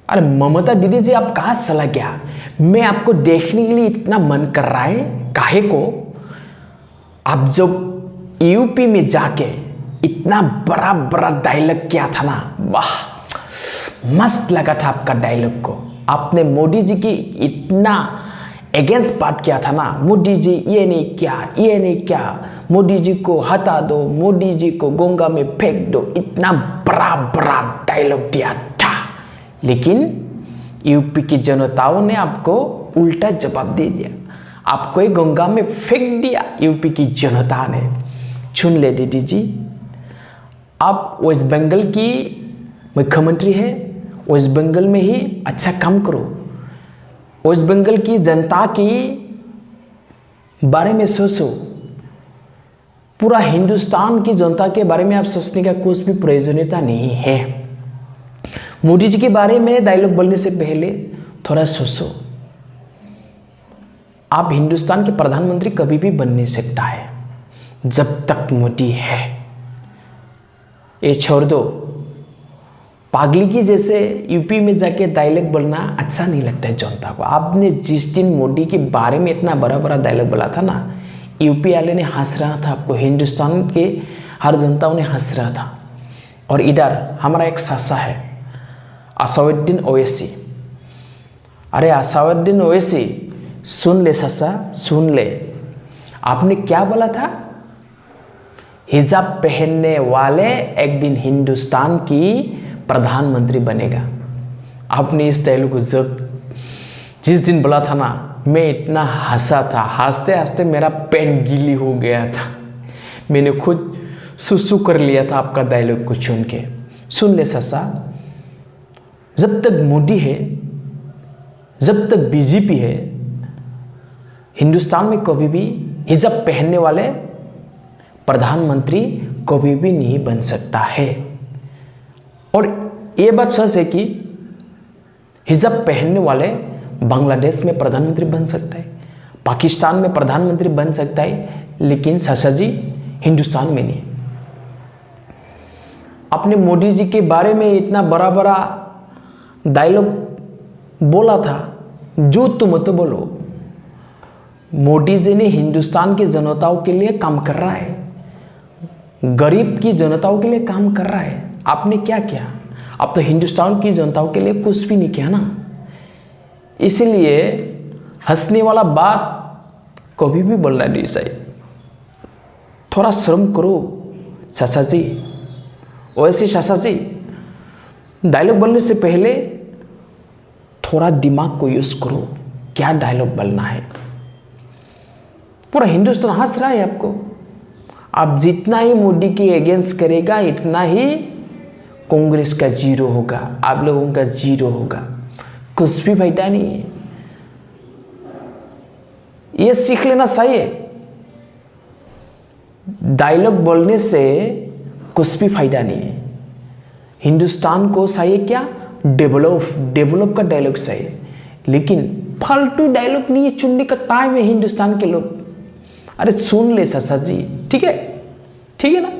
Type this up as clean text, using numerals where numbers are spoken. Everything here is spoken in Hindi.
अरे ममता दीदी जी, आप कहाँ चला गया? मैं आपको देखने के लिए इतना मन कर रहा है, काहे को? आप जब यूपी में जाके इतना बड़ा बड़ा डायलॉग किया था ना, वाह, मस्त लगा था आपका डायलॉग को। आपने मोदी जी की इतना अगेंस्ट बात किया था ना, मोदी जी ये नहीं किया, ये नहीं किया, मोदी जी को हटा दो, मोदी जी को गंगा में फेंक दो, इतना बड़ा बड़ा डायलॉग दिया था। लेकिन यूपी की जनताओं ने आपको उल्टा जवाब दे दिया, आपको ही गंगा में फेंक दिया यूपी की जनता ने। सुन ले दीदी जी, आप वेस्ट बंगाल की मुख्यमंत्री है, वेस्ट बंगाल में ही अच्छा काम करो, वेस्ट बंगाल की जनता की बारे में सोचो। पूरा हिंदुस्तान की जनता के बारे में आप सोचने का कुछ भी प्रयोजनीयता नहीं है। मोदी जी के बारे में डायलॉग बोलने से पहले थोड़ा सोचो। आप हिंदुस्तान के प्रधानमंत्री कभी भी बन नहीं सकता है जब तक मोदी है। ये छोड़ दो, पागली की जैसे यूपी में जाके डायलॉग बोलना अच्छा नहीं लगता है जनता को। आपने जिस दिन मोदी के बारे में इतना बड़ा बड़ा डायलॉग बोला था ना, यूपी वाले ने हंस रहा था आपको, हिंदुस्तान के हर जनताओं ने हंस रहा था। और इधर हमारा एक सासा है असाउद्दीन ओवैसी। अरे असाउद्दीन ओवैसी, सुन ले सासा, सुन ले, आपने क्या बोला था? हिजाब पहनने वाले एक दिन हिंदुस्तान की प्रधानमंत्री बनेगा। आपने इस डायलॉग को जिस दिन बोला था ना, मैं इतना हंसा था, हंसते हंसते मेरा पेन गीली हो गया था। मैंने खुद सुसु कर लिया था आपका डायलॉग को सुन के। सुन ले सासा, जब तक मोदी है, जब तक बीजेपी है, हिंदुस्तान में कभी भी हिजाब पहनने वाले प्रधानमंत्री कभी भी नहीं बन सकता है। और ये बात सच है कि हिजाब पहनने वाले बांग्लादेश में प्रधानमंत्री बन सकता है, पाकिस्तान में प्रधानमंत्री बन सकता है, लेकिन सासा जी हिंदुस्तान में नहीं। आपने मोदी जी के बारे में इतना बड़ा बड़ा डायलॉग बोला था, जो तुम तो बोलो। मोदी जी ने हिंदुस्तान की जनताओं के लिए काम कर रहा है, गरीब की जनताओं के लिए काम कर रहा है। आपने क्या किया? आप तो हिंदुस्तान की जनताओं के लिए कुछ भी नहीं किया ना। इसलिए हंसने वाला बात कभी भी बोलना नहीं चाहिए। थोड़ा शर्म करो चाचा जी। वैसे चाचा जी, डायलॉग बोलने से पहले थोड़ा दिमाग को यूज करो, क्या डायलॉग बोलना है। पूरा हिंदुस्तान हंस रहा है आपको। आप जितना ही मोदी के अगेंस्ट करेगा, इतना ही कांग्रेस का जीरो होगा, आप लोगों का जीरो होगा, कुछ भी फायदा नहीं है। ये सीख लेना चाहिए, डायलॉग बोलने से कुछ भी फायदा नहीं है। हिंदुस्तान को चाहिए क्या? डेवलप का डायलॉग चाहिए, लेकिन फालतू डायलॉग नहीं है चुनने का टाइम है हिंदुस्तान के लोग। अरे सुन ले चाचा जी, ठीक है ना?